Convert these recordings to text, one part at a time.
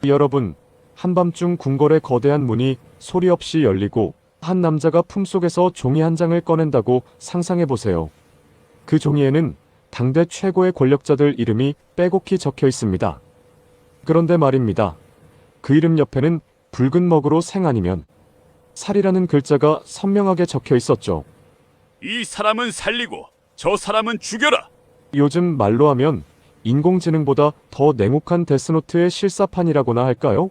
여러분, 한밤중 궁궐의 거대한 문이 소리 없이 열리고 한 남자가 품속에서 종이 한 장을 꺼낸다고 상상해보세요. 그 종이에는 당대 최고의 권력자들 이름이 빼곡히 적혀 있습니다. 그런데 말입니다. 그 이름 옆에는 붉은 먹으로 생 아니면 살이라는 글자가 선명하게 적혀 있었죠. 이 사람은 살리고 저 사람은 죽여라. 요즘 말로 하면 인공지능보다 더 냉혹한 데스노트의 실사판이라고나 할까요?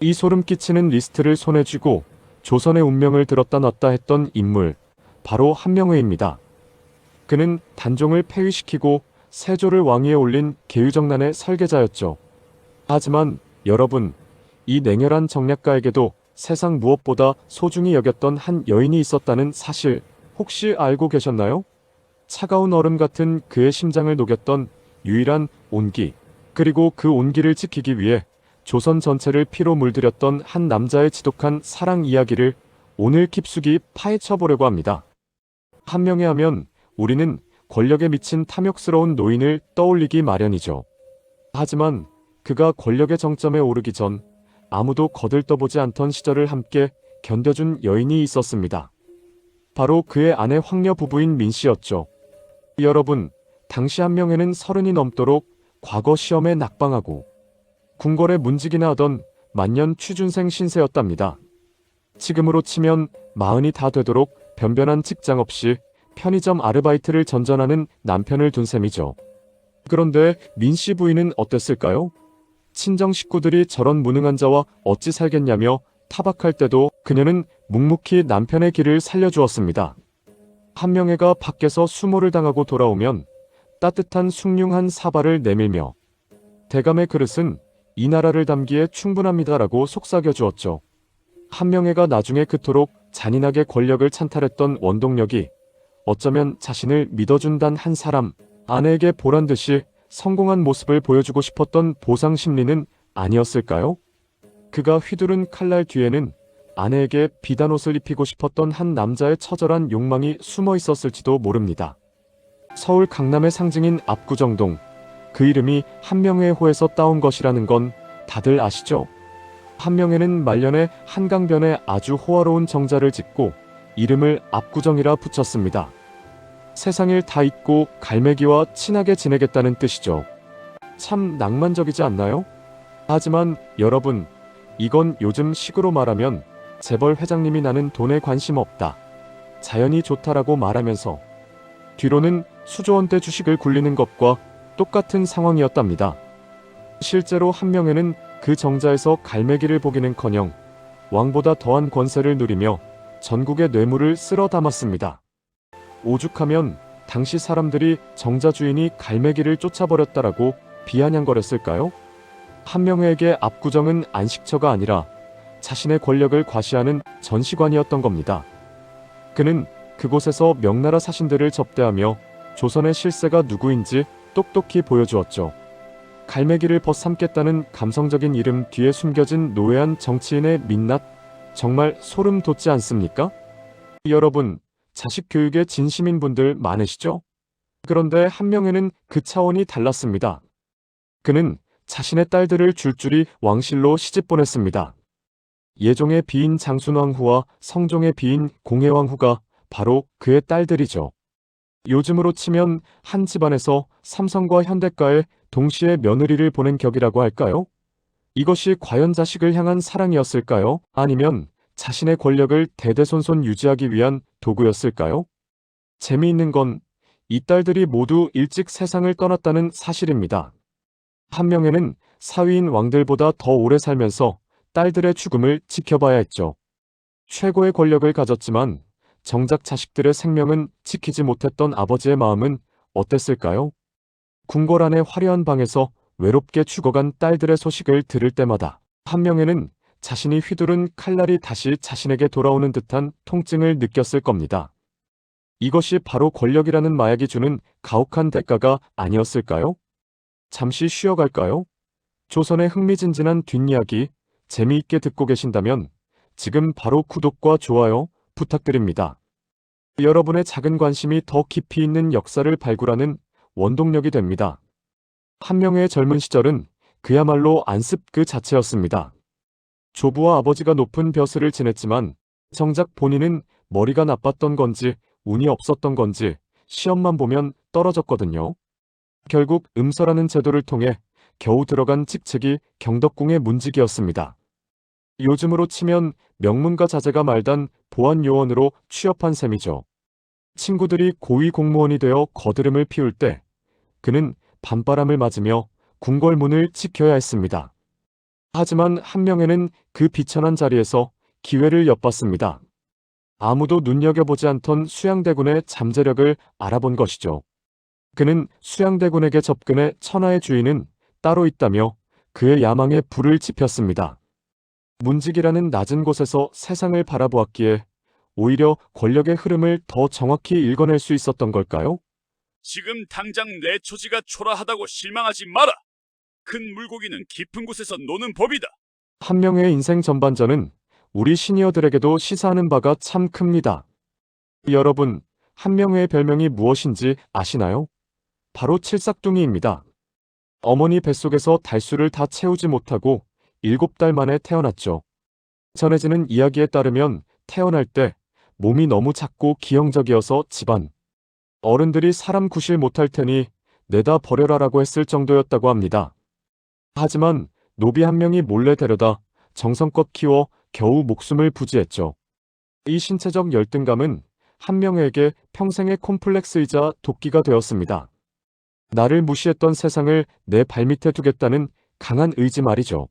이 소름 끼치는 리스트를 손에 쥐고 조선의 운명을 들었다 놨다 했던 인물, 바로 한명회입니다. 그는 단종을 폐위시키고 세조를 왕위에 올린 계유정난의 설계자였죠. 하지만 여러분, 이 냉혈한 정략가에게도 세상 무엇보다 소중히 여겼던 한 여인이 있었다는 사실 혹시 알고 계셨나요? 차가운 얼음 같은 그의 심장을 녹였던 유일한 온기, 그리고 그 온기를 지키기 위해 조선 전체를 피로 물들였던 한 남자의 지독한 사랑 이야기를 오늘 깊숙이 파헤쳐보려고 합니다. 한명회 하면 우리는 권력에 미친 탐욕스러운 노인을 떠올리기 마련이죠. 하지만 그가 권력의 정점에 오르기 전 아무도 거들떠보지 않던 시절을 함께 견뎌준 여인이 있었습니다. 바로 그의 아내 황녀 부부인 민씨였죠. 여러분, 당시 한명회는 30이 넘도록 과거 시험에 낙방하고 궁궐에 문직이나 하던 만년 취준생 신세였답니다. 지금으로 치면 40이 다 되도록 변변한 직장 없이 편의점 아르바이트를 전전하는 남편을 둔 셈이죠. 그런데 민씨 부인은 어땠을까요? 친정 식구들이 저런 무능한 자와 어찌 살겠냐며 타박할 때도 그녀는 묵묵히 남편의 길을 살려주었습니다. 한명회가 밖에서 수모를 당하고 돌아오면 따뜻한 숭늉한 사발을 내밀며 대감의 그릇은 이 나라를 담기에 충분합니다라고 속삭여 주었죠. 한명회가 나중에 그토록 잔인하게 권력을 찬탈했던 원동력이 어쩌면 자신을 믿어준 단 한 사람, 아내에게 보란듯이 성공한 모습을 보여주고 싶었던 보상 심리는 아니었을까요? 그가 휘두른 칼날 뒤에는 아내에게 비단옷을 입히고 싶었던 한 남자의 처절한 욕망이 숨어 있었을지도 모릅니다. 서울 강남의 상징인 압구정동, 그 이름이 한명회 호에서 따온 것이라는 건 다들 아시죠? 한명회는 말년에 한강변에 아주 호화로운 정자를 짓고 이름을 압구정이라 붙였습니다. 세상을 다 잊고 갈매기와 친하게 지내겠다는 뜻이죠. 참 낭만적이지 않나요? 하지만 여러분, 이건 요즘 식으로 말하면 재벌 회장님이 나는 돈에 관심 없다, 자연이 좋다라고 말하면서 뒤로는 수조원대 주식을 굴리는 것과 똑같은 상황이었답니다. 실제로 한명회는 그 정자에서 갈매기를 보기는커녕 왕보다 더한 권세를 누리며 전국의 뇌물을 쓸어 담았습니다. 오죽하면 당시 사람들이 정자 주인이 갈매기를 쫓아버렸다라고 비아냥거렸을까요? 한명회에게 압구정은 안식처가 아니라 자신의 권력을 과시하는 전시관이었던 겁니다. 그는 그곳에서 명나라 사신들을 접대하며 조선의 실세가 누구인지 똑똑히 보여주었죠. 갈매기를 벗삼겠다는 감성적인 이름 뒤에 숨겨진 노회한 정치인의 민낯, 정말 소름 돋지 않습니까? 여러분, 자식 교육에 진심인 분들 많으시죠? 그런데 한명회는 그 차원이 달랐습니다. 그는 자신의 딸들을 줄줄이 왕실로 시집 보냈습니다. 예종의 비인 장순왕후와 성종의 비인 공혜왕후가 바로 그의 딸들이죠. 요즘으로 치면 한 집안에서 삼성과 현대가에 동시에 며느리를 보낸 격이라고 할까요? 이것이 과연 자식을 향한 사랑이었을까요? 아니면 자신의 권력을 대대손손 유지하기 위한 도구였을까요? 재미있는 건 이 딸들이 모두 일찍 세상을 떠났다는 사실입니다. 한명회는 사위인 왕들보다 더 오래 살면서 딸들의 죽음을 지켜봐야 했죠. 최고의 권력을 가졌지만 정작 자식들의 생명은 지키지 못했던 아버지의 마음은 어땠을까요? 궁궐 안의 화려한 방에서 외롭게 죽어간 딸들의 소식을 들을 때마다 한명회는 자신이 휘두른 칼날이 다시 자신에게 돌아오는 듯한 통증을 느꼈을 겁니다. 이것이 바로 권력이라는 마약이 주는 가혹한 대가가 아니었을까요? 잠시 쉬어갈까요? 조선의 흥미진진한 뒷이야기 재미있게 듣고 계신다면 지금 바로 구독과 좋아요 부탁드립니다. 여러분의 작은 관심이 더 깊이 있는 역사를 발굴하는 원동력이 됩니다. 한명회의 젊은 시절은 그야말로 안습 그 자체였습니다. 조부와 아버지가 높은 벼슬을 지냈지만 정작 본인은 머리가 나빴던 건지 운이 없었던 건지 시험만 보면 떨어졌거든요. 결국 음서라는 제도를 통해 겨우 들어간 직책이 경덕궁의 문직이었습니다. 요즘으로 치면 명문가 자제가 말단 보안요원으로 취업한 셈이죠. 친구들이 고위 공무원이 되어 거드름을 피울 때 그는 밤바람을 맞으며 궁궐문을 지켜야 했습니다. 하지만 한명회는 그 비천한 자리에서 기회를 엿봤습니다. 아무도 눈여겨보지 않던 수양대군의 잠재력을 알아본 것이죠. 그는 수양대군에게 접근해 천하의 주인은 따로 있다며 그의 야망에 불을 지폈습니다. 문직이라는 낮은 곳에서 세상을 바라보았기에 오히려 권력의 흐름을 더 정확히 읽어낼 수 있었던 걸까요? 지금 당장 내 처지가 초라하다고 실망하지 마라. 큰 물고기는 깊은 곳에서 노는 법이다. 한명회의 인생 전반전은 우리 시니어들에게도 시사하는 바가 참 큽니다. 여러분, 한명회의 별명이 무엇인지 아시나요? 바로 칠삭둥이입니다. 어머니 뱃속에서 달수를 다 채우지 못하고 7달 만에 태어났죠. 전해지는 이야기에 따르면 태어날 때 몸이 너무 작고 기형적이어서 집안 어른들이 사람 구실 못할 테니 내다 버려라라고 했을 정도였다고 합니다. 하지만 노비 한 명이 몰래 데려다 정성껏 키워 겨우 목숨을 부지했죠. 이 신체적 열등감은 한명회에게 평생의 콤플렉스이자 도끼가 되었습니다. 나를 무시했던 세상을 내 발밑에 두겠다는 강한 의지 말이죠.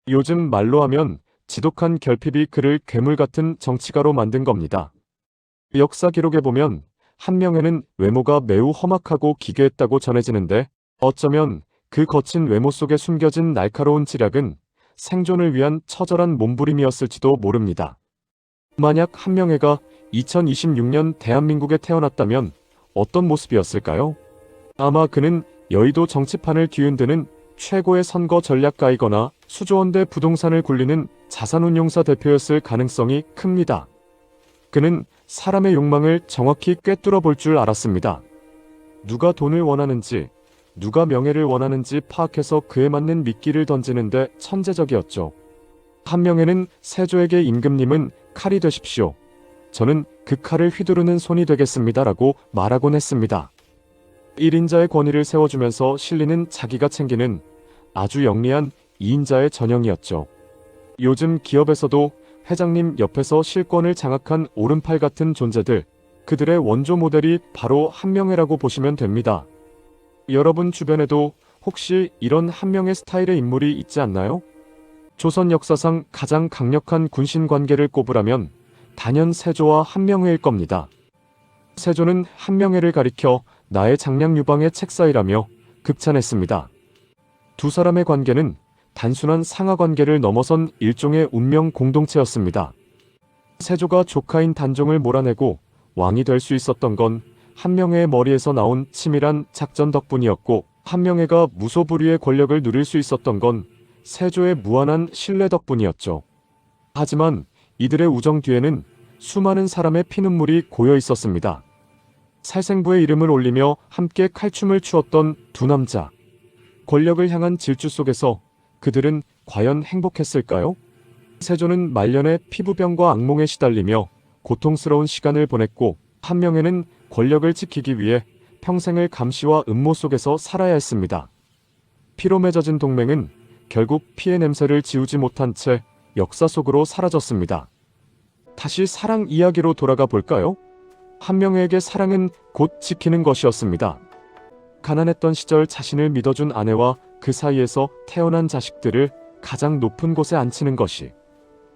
요즘 말로 하면 지독한 결핍이 그를 괴물 같은 정치가로 만든 겁니다. 역사 기록에 보면 한명회는 외모가 매우 험악하고 기괴했다고 전해지는데 어쩌면 그 거친 외모 속에 숨겨진 날카로운 지략은 생존을 위한 처절한 몸부림이었을지도 모릅니다. 만약 한명회가 2026년 대한민국에 태어났다면 어떤 모습이었을까요? 아마 그는 여의도 정치판을 뒤흔드는 최고의 선거 전략가이거나 수조원대 부동산을 굴리는 자산운용사 대표였을 가능성이 큽니다. 그는 사람의 욕망을 정확히 꿰뚫어 볼 줄 알았습니다. 누가 돈을 원하는지, 누가 명예를 원하는지 파악해서 그에 맞는 미끼를 던지는데 천재적이었죠. 한명회는 세조에게 임금님은 칼이 되십시오. 저는 그 칼을 휘두르는 손이 되겠습니다라고 말하곤 했습니다. 1인자의 권위를 세워주면서 실리는 자기가 챙기는 아주 영리한 2인자의 전형이었죠. 요즘 기업에서도 회장님 옆에서 실권을 장악한 오른팔 같은 존재들, 그들의 원조 모델이 바로 한명회라고 보시면 됩니다. 여러분 주변에도 혹시 이런 한명회 스타일의 인물이 있지 않나요? 조선 역사상 가장 강력한 군신 관계를 꼽으라면 단연 세조와 한명회일 겁니다. 세조는 한명회를 가리켜 나의 장량 유방의 책사이라며 극찬했습니다. 두 사람의 관계는 단순한 상하 관계를 넘어선 일종의 운명 공동체였습니다. 세조가 조카인 단종을 몰아내고 왕이 될 수 있었던 건 한명회의 머리에서 나온 치밀한 작전 덕분이었고, 한명회가 무소불위의 권력을 누릴 수 있었던 건 세조의 무한한 신뢰 덕분이었죠. 하지만 이들의 우정 뒤에는 수많은 사람의 피눈물이 고여 있었습니다. 살생부의 이름을 올리며 함께 칼춤을 추었던 두 남자. 권력을 향한 질주 속에서 그들은 과연 행복했을까요? 세조는 말년에 피부병과 악몽에 시달리며 고통스러운 시간을 보냈고, 한명회는 권력을 지키기 위해 평생을 감시와 음모 속에서 살아야 했습니다. 피로 맺어진 동맹은 결국 피의 냄새를 지우지 못한 채 역사 속으로 사라졌습니다. 다시 사랑 이야기로 돌아가 볼까요? 한명회에게 사랑은 곧 지키는 것이었습니다. 가난했던 시절 자신을 믿어준 아내와 그 사이에서 태어난 자식들을 가장 높은 곳에 앉히는 것이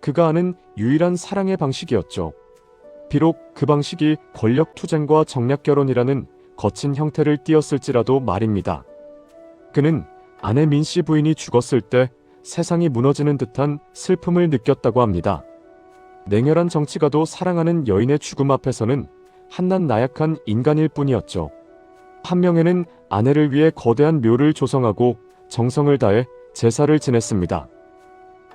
그가 아는 유일한 사랑의 방식이었죠. 비록 그 방식이 권력 투쟁과 정략 결혼이라는 거친 형태를 띠었을지라도 말입니다. 그는 아내 민씨 부인이 죽었을 때 세상이 무너지는 듯한 슬픔을 느꼈다고 합니다. 냉혈한 정치가도 사랑하는 여인의 죽음 앞에서는 한낱 나약한 인간일 뿐이었죠. 한명회는 아내를 위해 거대한 묘를 조성하고 정성을 다해 제사를 지냈습니다.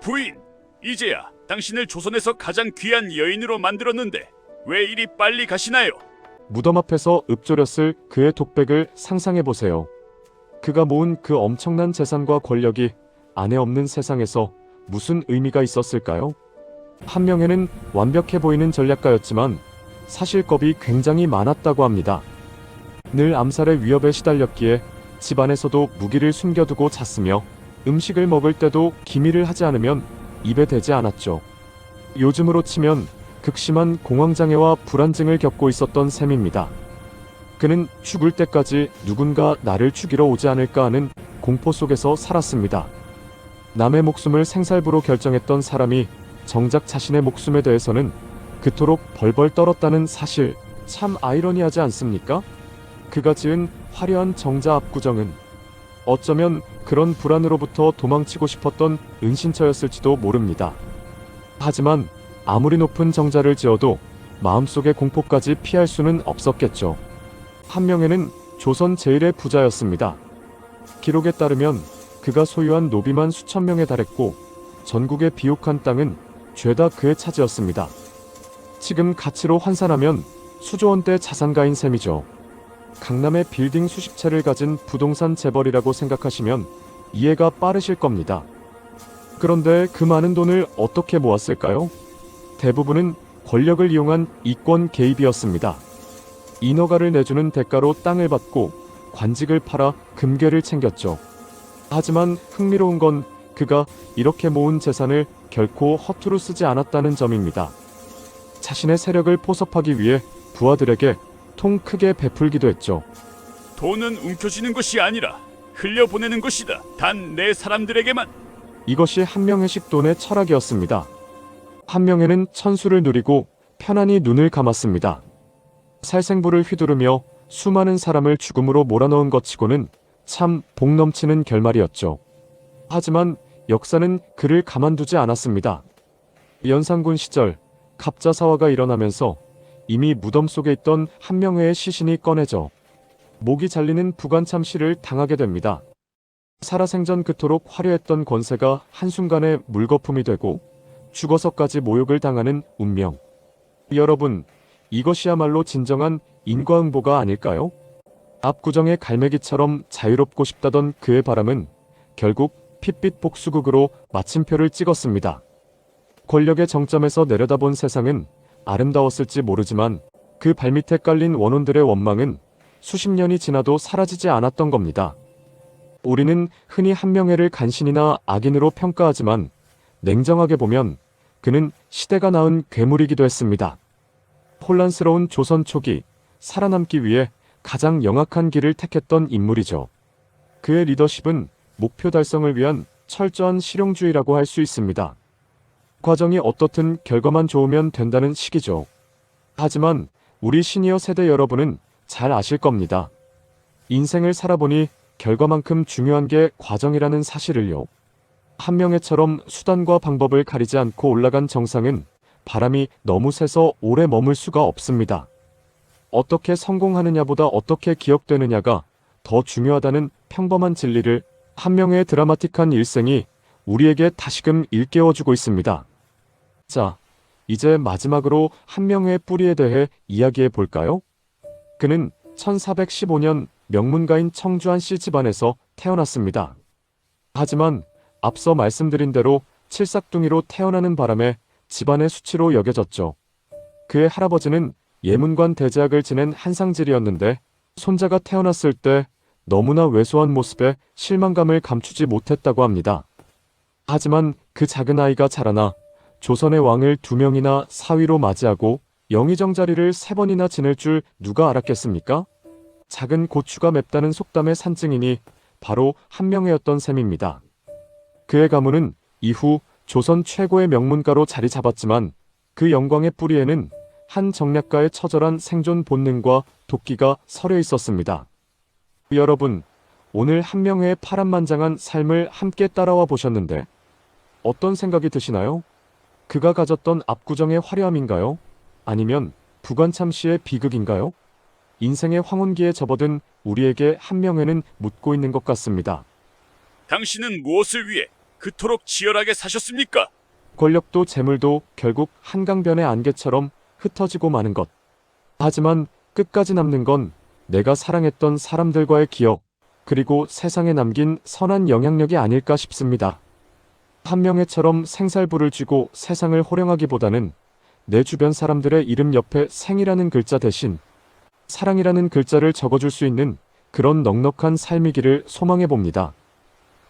부인, 이제야 당신을 조선에서 가장 귀한 여인으로 만들었는데 왜 이리 빨리 가시나요? 무덤 앞에서 읊조렸을 그의 독백을 상상해보세요. 그가 모은 그 엄청난 재산과 권력이 아내 없는 세상에서 무슨 의미가 있었을까요? 한명회는 완벽해 보이는 전략가였지만 사실 겁이 굉장히 많았다고 합니다. 늘 암살의 위협에 시달렸기에 집안에서도 무기를 숨겨두고 잤으며 음식을 먹을 때도 기미를 하지 않으면 입에 대지 않았죠. 요즘으로 치면 극심한 공황장애와 불안증을 겪고 있었던 셈입니다. 그는 죽을 때까지 누군가 나를 죽이러 오지 않을까 하는 공포 속에서 살았습니다. 남의 목숨을 생살부로 결정했던 사람이 정작 자신의 목숨에 대해서는 그토록 벌벌 떨었다는 사실, 참 아이러니하지 않습니까? 그가 지은 화려한 정자 압구정은 어쩌면 그런 불안으로부터 도망치고 싶었던 은신처였을지도 모릅니다. 하지만 아무리 높은 정자를 지어도 마음속의 공포까지 피할 수는 없었겠죠. 한명회는 조선 제1의 부자였습니다. 기록에 따르면 그가 소유한 노비만 수천 명에 달했고 전국의 비옥한 땅은 죄다 그의 차지였습니다. 지금 가치로 환산하면 수조 원대 자산가인 셈이죠. 강남에 빌딩 수십 채를 가진 부동산 재벌이라고 생각하시면 이해가 빠르실 겁니다. 그런데 그 많은 돈을 어떻게 모았을까요? 대부분은 권력을 이용한 이권 개입이었습니다. 인허가를 내주는 대가로 땅을 받고 관직을 팔아 금괴를 챙겼죠. 하지만 흥미로운 건 그가 이렇게 모은 재산을 결코 허투루 쓰지 않았다는 점입니다. 자신의 세력을 포섭하기 위해 부하들에게 통 크게 베풀기도 했죠. 돈은 움켜쥐는 것이 아니라 흘려보내는 것이다. 단 내 사람들에게만. 이것이 한명회식 돈의 철학이었습니다. 한명회는 천수를 누리고 편안히 눈을 감았습니다. 살생부를 휘두르며 수많은 사람을 죽음으로 몰아넣은 것 치고는 참 복 넘치는 결말이었죠. 하지만 역사는 그를 가만두지 않았습니다. 연산군 시절 갑자사화가 일어나면서 이미 무덤 속에 있던 한명회의 시신이 꺼내져 목이 잘리는 부관참시를 당하게 됩니다. 살아생전 그토록 화려했던 권세가 한순간에 물거품이 되고 죽어서까지 모욕을 당하는 운명. 여러분, 이것이야말로 진정한 인과응보가 아닐까요? 압구정의 갈매기처럼 자유롭고 싶다던 그의 바람은 결국 핏빛 복수극으로 마침표를 찍었습니다. 권력의 정점에서 내려다본 세상은 아름다웠을지 모르지만 그 발밑에 깔린 원혼들의 원망은 수십 년이 지나도 사라지지 않았던 겁니다. 우리는 흔히 한명회를 간신이나 악인으로 평가하지만 냉정하게 보면 그는 시대가 낳은 괴물이기도 했습니다. 혼란스러운 조선 초기 살아남기 위해 가장 영악한 길을 택했던 인물이죠. 그의 리더십은 목표 달성을 위한 철저한 실용주의라고 할 수 있습니다. 과정이 어떻든 결과만 좋으면 된다는 식이죠. 하지만 우리 시니어 세대 여러분은 잘 아실 겁니다. 인생을 살아보니 결과만큼 중요한 게 과정이라는 사실을요. 한명회처럼 수단과 방법을 가리지 않고 올라간 정상은 바람이 너무 세서 오래 머물 수가 없습니다. 어떻게 성공하느냐보다 어떻게 기억되느냐가 더 중요하다는 평범한 진리를 한명회의 드라마틱한 일생이 우리에게 다시금 일깨워주고 있습니다. 자, 이제 마지막으로 한명회의 뿌리에 대해 이야기해 볼까요? 그는 1415년 명문가인 청주한 씨 집안에서 태어났습니다. 하지만 앞서 말씀드린 대로 칠삭둥이로 태어나는 바람에 집안의 수치로 여겨졌죠. 그의 할아버지는 예문관 대제학을 지낸 한상질이었는데 손자가 태어났을 때 너무나 왜소한 모습에 실망감을 감추지 못했다고 합니다. 하지만 그 작은 아이가 자라나 조선의 왕을 2명이나 사위로 맞이하고 영의정 자리를 3번이나 지낼 줄 누가 알았겠습니까? 작은 고추가 맵다는 속담의 산증인이 바로 한명회였던 셈입니다. 그의 가문은 이후 조선 최고의 명문가로 자리 잡았지만 그 영광의 뿌리에는 한 정략가의 처절한 생존 본능과 도끼가 서려 있었습니다. 여러분, 오늘 한명회의 파란만장한 삶을 함께 따라와 보셨는데 어떤 생각이 드시나요? 그가 가졌던 압구정의 화려함인가요? 아니면 부관참시의 비극인가요? 인생의 황혼기에 접어든 우리에게 한명회는 묻고 있는 것 같습니다. 당신은 무엇을 위해 그토록 치열하게 사셨습니까? 권력도 재물도 결국 한강변의 안개처럼 흩어지고 마는 것. 하지만 끝까지 남는 건 내가 사랑했던 사람들과의 기억, 그리고 세상에 남긴 선한 영향력이 아닐까 싶습니다. 한명회처럼 생살부를 쥐고 세상을 호령하기보다는 내 주변 사람들의 이름 옆에 생이라는 글자 대신 사랑이라는 글자를 적어줄 수 있는 그런 넉넉한 삶이기를 소망해봅니다.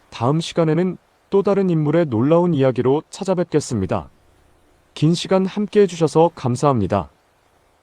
다음 시간에는 또 다른 인물의 놀라운 이야기로 찾아뵙겠습니다. 긴 시간 함께 해주셔서 감사합니다.